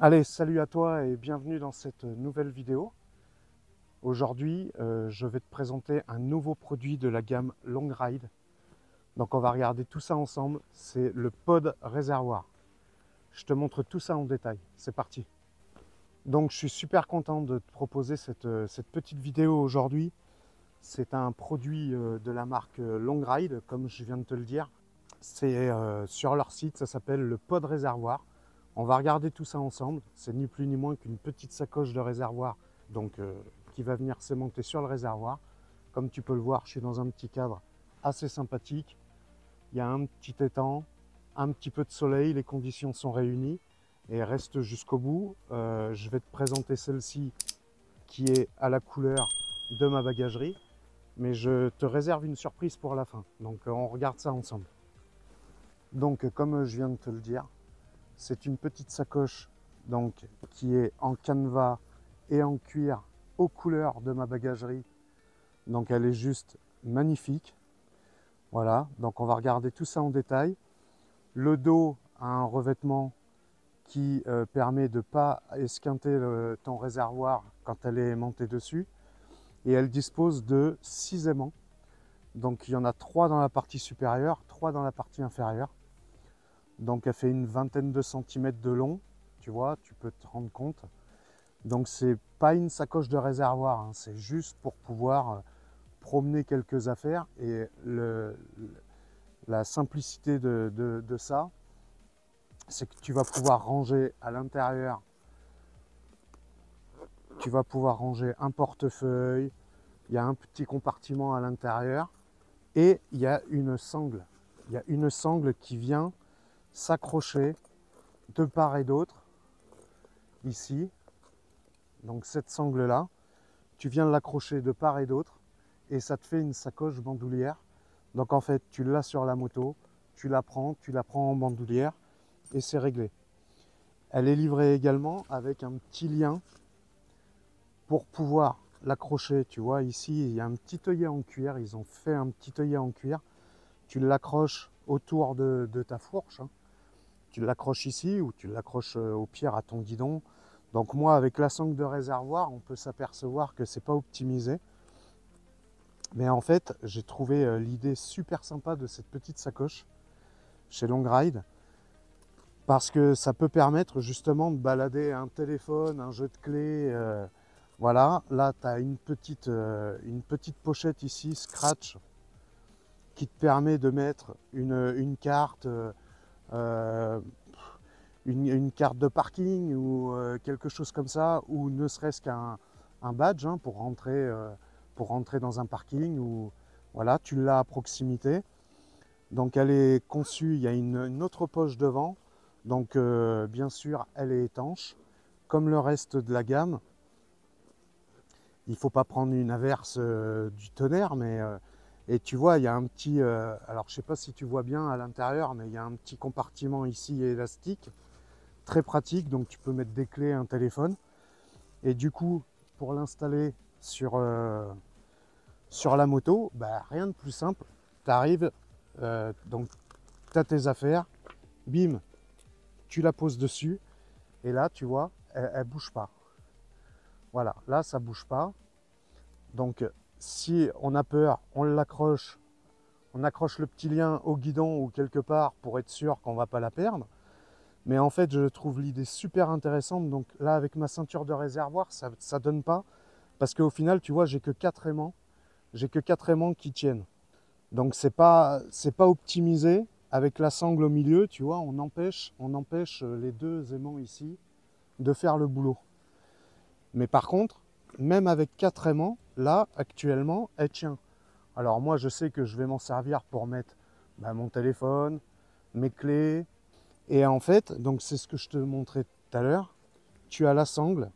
Allez, salut à toi et bienvenue dans cette nouvelle vidéo. Aujourd'hui, je vais te présenter un nouveau produit de la gamme Long Ride. Donc on va regarder tout ça ensemble, c'est le pod réservoir. Je te montre tout ça en détail, c'est parti. Donc je suis super content de te proposer cette petite vidéo aujourd'hui. C'est un produit de la marque Long Ride, comme je viens de te le dire. C'est sur leur site, ça s'appelle le pod réservoir. On va regarder tout ça ensemble. C'est ni plus ni moins qu'une petite sacoche de réservoir donc, qui va venir s'aimanter sur le réservoir. Comme tu peux le voir, je suis dans un petit cadre assez sympathique. Il y a un petit étang, un petit peu de soleil, les conditions sont réunies et reste jusqu'au bout. Je vais te présenter celle-ci qui est à la couleur de ma bagagerie, mais je te réserve une surprise pour la fin. Donc on regarde ça ensemble. Donc comme je viens de te le dire, c'est une petite sacoche donc, qui est en canevas et en cuir aux couleurs de ma bagagerie. Donc elle est juste magnifique. Voilà, donc on va regarder tout ça en détail. Le dos a un revêtement qui permet de ne pas esquinter ton réservoir quand elle est aimantée dessus. Et elle dispose de 6 aimants. Donc il y en a 3 dans la partie supérieure, 3 dans la partie inférieure. Donc elle fait une vingtaine de centimètres de long, tu vois, tu peux te rendre compte. Donc c'est pas une sacoche de réservoir, hein, c'est juste pour pouvoir promener quelques affaires. Et la simplicité de ça, c'est que tu vas pouvoir ranger à l'intérieur, tu vas pouvoir ranger un portefeuille, il y a un petit compartiment à l'intérieur et il y a une sangle. Il y a une sangle qui vient s'accrocher de part et d'autre ici. Donc cette sangle là, tu viens l'accrocher de part et d'autre et ça te fait une sacoche bandoulière. Donc en fait tu l'as sur la moto, tu la prends en bandoulière et c'est réglé. Elle est livrée également avec un petit lien pour pouvoir l'accrocher. Tu vois ici il y a un petit œillet en cuir, ils ont fait un petit œillet en cuir. Tu l'accroches autour de ta fourche, hein. Tu l'accroches ici ou tu l'accroches au pire à ton guidon. Donc moi avec la sangle de réservoir on peut s'apercevoir que c'est pas optimisé. Mais en fait j'ai trouvé l'idée super sympa de cette petite sacoche chez Long Ride. Parce que ça peut permettre justement de balader un téléphone, un jeu de clés. Voilà, là tu as une petite pochette ici, scratch, qui te permet de mettre une carte. Une carte de parking ou quelque chose comme ça, ou ne serait-ce qu'un badge hein, pour rentrer dans un parking, ou voilà, tu l'as à proximité. Donc elle est conçue, il y a une autre poche devant, donc bien sûr elle est étanche, comme le reste de la gamme. Il ne faut pas prendre une averse du tonnerre, mais et tu vois, il y a un petit, alors je sais pas si tu vois bien à l'intérieur, mais il y a un petit compartiment ici élastique, très pratique, donc tu peux mettre des clés, un téléphone. Et du coup, pour l'installer sur la moto, bah, rien de plus simple. Tu arrives, donc tu as tes affaires, bim, tu la poses dessus, et là, tu vois, elle bouge pas. Voilà, là, ça bouge pas. Donc, si on a peur, on accroche le petit lien au guidon ou quelque part pour être sûr qu'on va pas la perdre. Mais en fait, je trouve l'idée super intéressante. Donc là, avec ma ceinture de réservoir, ça donne pas. Parce qu'au final, tu vois, j'ai que 4 aimants. J'ai que 4 aimants qui tiennent. Donc c'est pas optimisé. Avec la sangle au milieu, tu vois, on empêche les 2 aimants ici de faire le boulot. Mais par contre, même avec 4 aimants, là, actuellement, elle tient. Alors moi, je sais que je vais m'en servir pour mettre mon téléphone, mes clés. Et en fait, donc c'est ce que je te montrais tout à l'heure. Tu as la sangle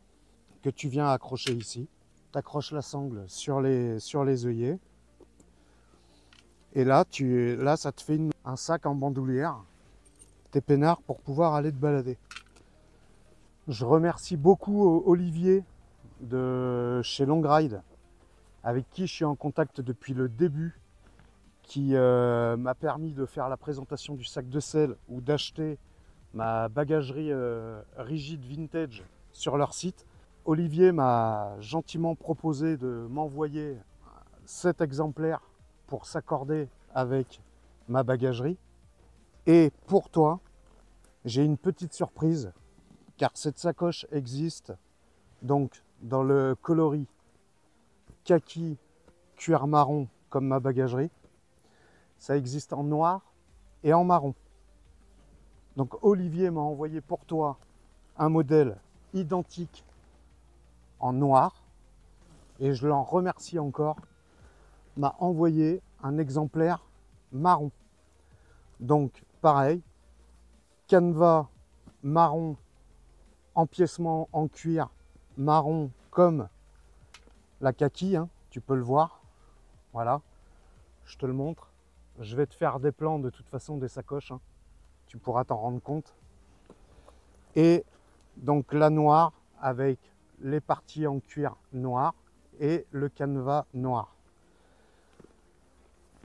que tu viens accrocher ici. Tu accroches la sangle sur les œillets. Et là, ça te fait un sac en bandoulière. T'es peinard pour pouvoir aller te balader. Je remercie beaucoup Olivier de chez Long Ride, avec qui je suis en contact depuis le début, qui m'a permis de faire la présentation du sac de sel ou d'acheter ma bagagerie rigide vintage sur leur site. Olivier m'a gentiment proposé de m'envoyer 7 exemplaires pour s'accorder avec ma bagagerie. Et pour toi, j'ai une petite surprise, car cette sacoche existe donc dans le coloris kaki cuir marron comme ma bagagerie. Ça existe en noir et en marron. Donc Olivier m'a envoyé pour toi un modèle identique en noir, et je l'en remercie encore, m'a envoyé un exemplaire marron. Donc pareil, canevas marron, empiècement en cuir marron comme la kaki, hein, tu peux le voir. Voilà, je te le montre. Je vais te faire des plans de toute façon des sacoches, hein. Tu pourras t'en rendre compte. Et donc la noire avec les parties en cuir noir et le canevas noir.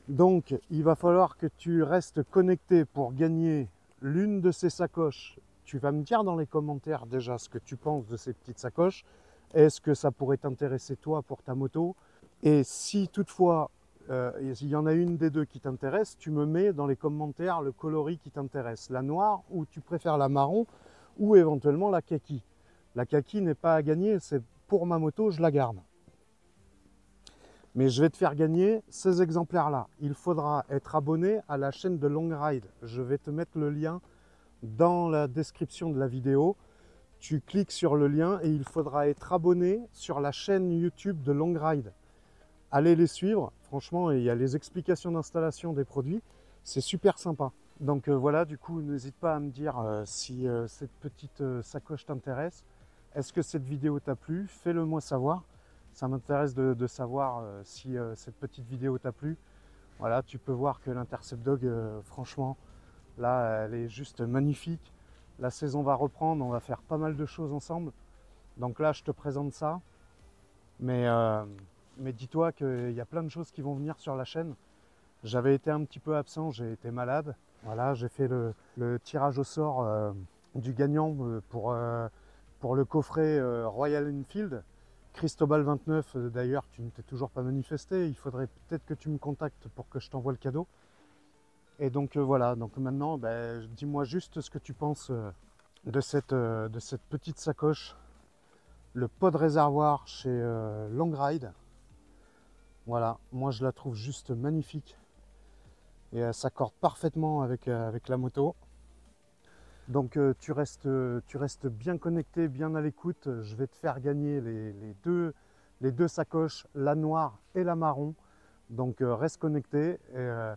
Donc il va falloir que tu restes connecté pour gagner l'une de ces sacoches. Tu vas me dire dans les commentaires déjà ce que tu penses de ces petites sacoches. Est-ce que ça pourrait t'intéresser toi pour ta moto? Et si toutefois il y en a une des deux qui t'intéresse, tu me mets dans les commentaires le coloris qui t'intéresse, la noire ou tu préfères la marron ou éventuellement la kaki. La kaki n'est pas à gagner, c'est pour ma moto, je la garde. Mais je vais te faire gagner ces exemplaires-là. Il faudra être abonné à la chaîne de Long Ride. Je vais te mettre le lien dans la description de la vidéo. Tu cliques sur le lien et il faudra être abonné sur la chaîne YouTube de Long Ride. Allez les suivre, franchement, il y a les explications d'installation des produits, c'est super sympa. Donc voilà, du coup, n'hésite pas à me dire si cette petite sacoche t'intéresse. Est-ce que cette vidéo t'a plu? Fais-le moi savoir. Ça m'intéresse de savoir si cette petite vidéo t'a plu. Voilà, tu peux voir que l'Intercept Dog, franchement, là, elle est juste magnifique. La saison va reprendre, on va faire pas mal de choses ensemble. Donc là, je te présente ça. Mais dis-toi qu'il y a plein de choses qui vont venir sur la chaîne. J'avais été un petit peu absent, j'ai été malade. Voilà, j'ai fait le tirage au sort du gagnant pour le coffret Royal Enfield. Cristobal 29, d'ailleurs, tu ne t'es toujours pas manifesté. Il faudrait peut-être que tu me contactes pour que je t'envoie le cadeau. Et donc voilà, donc maintenant, dis-moi juste ce que tu penses de cette petite sacoche. Le pod réservoir chez Long Ride. Voilà, moi je la trouve juste magnifique. Et elle s'accorde parfaitement avec la moto. Donc tu restes bien connecté, bien à l'écoute. Je vais te faire gagner les deux sacoches, la noire et la marron. Donc reste connecté. Et,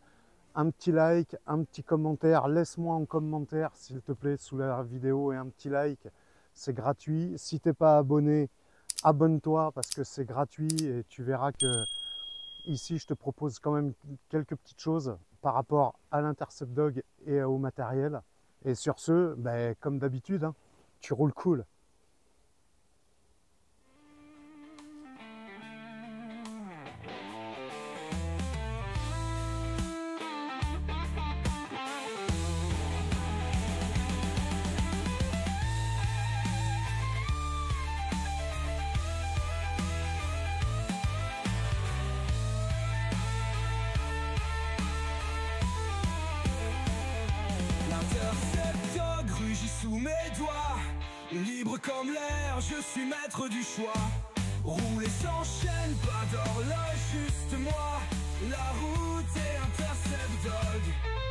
un petit like, un petit commentaire. Laisse-moi en commentaire s'il te plaît sous la vidéo et un petit like. C'est gratuit. Si tu n'es pas abonné, abonne-toi parce que c'est gratuit et tu verras que ici je te propose quand même quelques petites choses par rapport à l'Intercept Dog et au matériel. Et sur ce, comme d'habitude, hein, tu roules cool. Sous mes doigts, libre comme l'air, je suis maître du choix. Rouler sans chaîne, pas d'horloge, juste moi. La route est Intercept Dog.